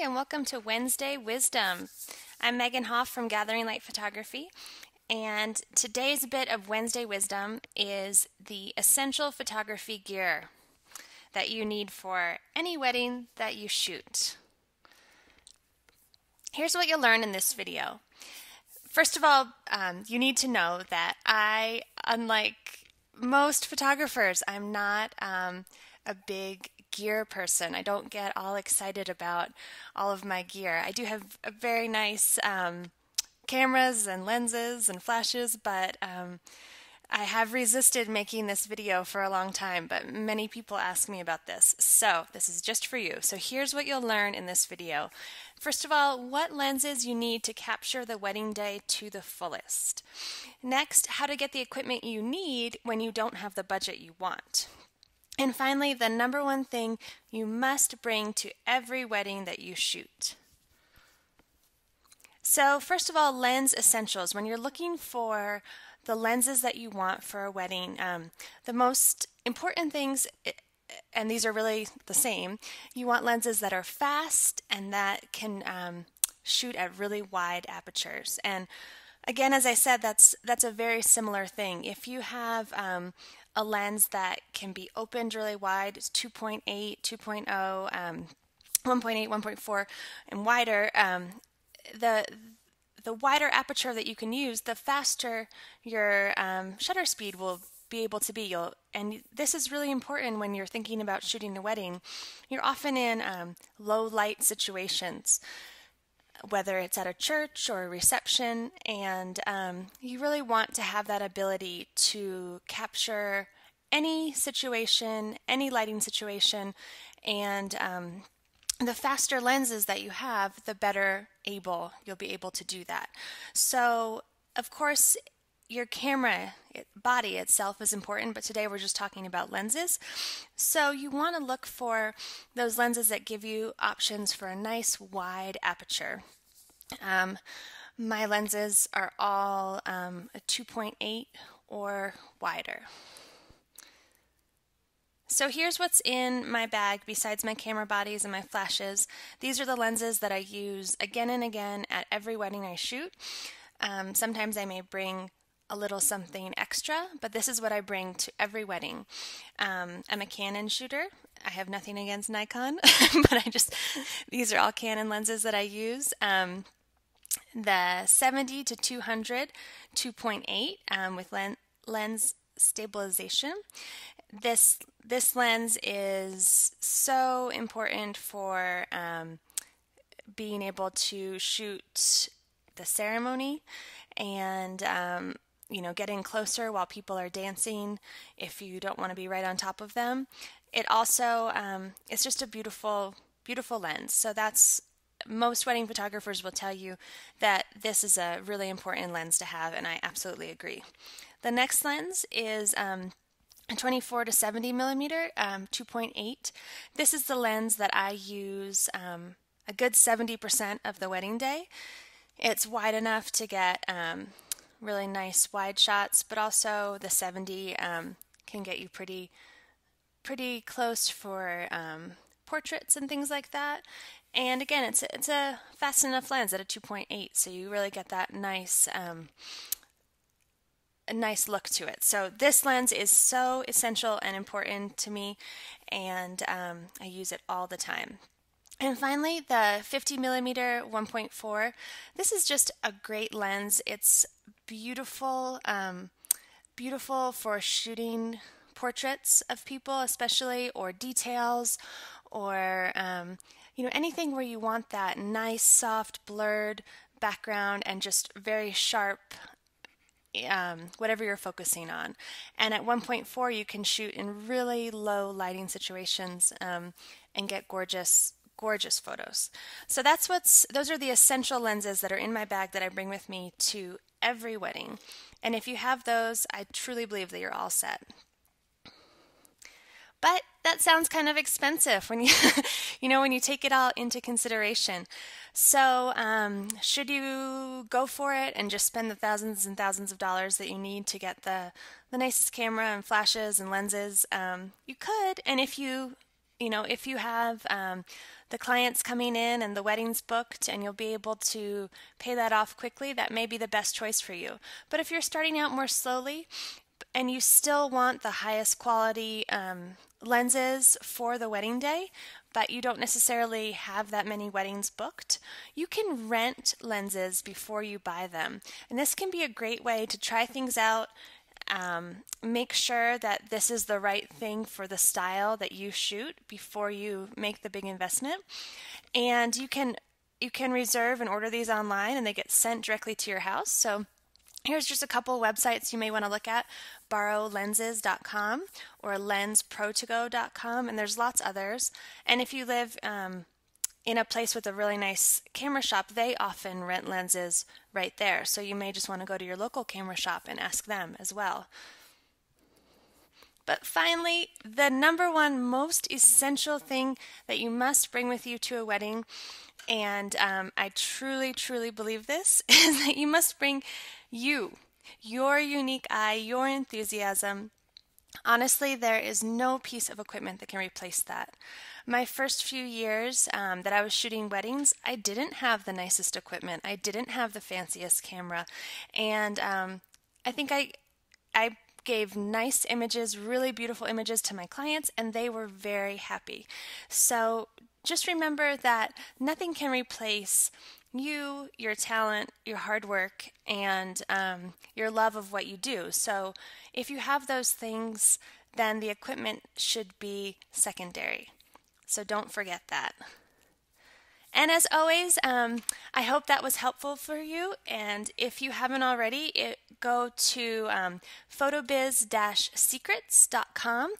and welcome to Wednesday Wisdom. I'm Megan Hoff from Gathering Light Photography, and today's bit of Wednesday Wisdom is the essential photography gear that you need for any wedding that you shoot. Here's what you'll learn in this video. First of all, you need to know that unlike most photographers, I'm not a big gear person. I don't get all excited about all of my gear. I do have a very nice cameras and lenses and flashes, but I have resisted making this video for a long time, but many people ask me about this. So this is just for you. So here's what you'll learn in this video. First of all, what lenses you need to capture the wedding day to the fullest. Next, how to get the equipment you need when you don't have the budget you want. And finally, the number one thing you must bring to every wedding that you shoot. So first of all, lens essentials. When you're looking for the lenses that you want for a wedding, the most important things, and these are really the same, you want lenses that are fast and that can shoot at really wide apertures. And again, as I said, that's a very similar thing. If you have a lens that can be opened really wide, it's 2.8, 2.0, 1.8, 1.4, and wider, the wider aperture that you can use, the faster your shutter speed will be able to be. And this is really important when you're thinking about shooting a wedding. You're often in low light situations, whether it's at a church or a reception, and you really want to have that ability to capture any situation, any lighting situation, and the faster lenses that you have, the better you'll be able to do that. So, of course, your camera body itself is important, but today we're just talking about lenses. So you want to look for those lenses that give you options for a nice wide aperture. My lenses are all a 2.8 or wider. So here's what's in my bag besides my camera bodies and my flashes. These are the lenses that I use again and again at every wedding I shoot. Sometimes I may bring a little something extra, but this is what I bring to every wedding. I'm a Canon shooter. I have nothing against Nikon, but these are all Canon lenses that I use. The 70 to 200 2.8 with lens stabilization. This lens is so important for being able to shoot the ceremony and getting closer while people are dancing if you don't want to be right on top of them. It also it's just a beautiful lens. So most wedding photographers will tell you that this is a really important lens to have, and I absolutely agree. The next lens is a 24 to 70 millimeter, 2.8. This is the lens that I use a good 70% of the wedding day. It's wide enough to get really nice wide shots, but also the 70 can get you pretty close for portraits and things like that. And again, it's a fast enough lens at a 2.8, so you really get that nice a nice look to it. So this lens is so essential and important to me, and I use it all the time. And finally, the 50 millimeter 1.4. This is just a great lens. It's beautiful, beautiful for shooting portraits of people, especially, or details, or anything where you want that nice, soft, blurred background and just very sharp. Whatever you're focusing on. And at 1.4 you can shoot in really low lighting situations and get gorgeous photos. So those are the essential lenses that are in my bag that I bring with me to every wedding. And if you have those, I truly believe that you're all set. But that sounds kind of expensive when you when you take it all into consideration. So should you go for it and just spend the thousands and thousands of dollars that you need to get the nicest camera and flashes and lenses? You could, and if you have the clients coming in and the wedding's booked and you'll be able to pay that off quickly, that may be the best choice for you. But if you're starting out more slowly and you still want the highest quality lenses for the wedding day, but you don't necessarily have that many weddings booked, you can rent lenses before you buy them. And this can be a great way to try things out, make sure that this is the right thing for the style that you shoot before you make the big investment. And you can reserve and order these online and they get sent directly to your house. So here's just a couple websites you may want to look at: borrowlenses.com or lensprotogo.com, and there's lots others. And if you live in a place with a really nice camera shop, they often rent lenses right there. So you may just want to go to your local camera shop and ask them as well. But finally, the number one most essential thing that you must bring with you to a wedding, and I truly, truly believe this, is that you must bring your unique eye, your enthusiasm. Honestly, there is no piece of equipment that can replace that. My first few years that I was shooting weddings, I didn't have the nicest equipment. I didn't have the fanciest camera. And I think I gave nice images, really beautiful images to my clients, and they were very happy. So just remember that nothing can replace you, your talent, your hard work, and your love of what you do. So if you have those things, then the equipment should be secondary. So don't forget that. And as always, I hope that was helpful for you. And if you haven't already, go to photobiz-secrets.com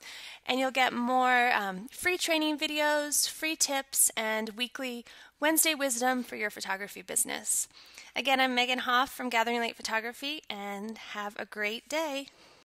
and you'll get more free training videos, free tips, and weekly Wednesday wisdom for your photography business. Again, I'm Megan Hoff from Gathering Light Photography, and have a great day.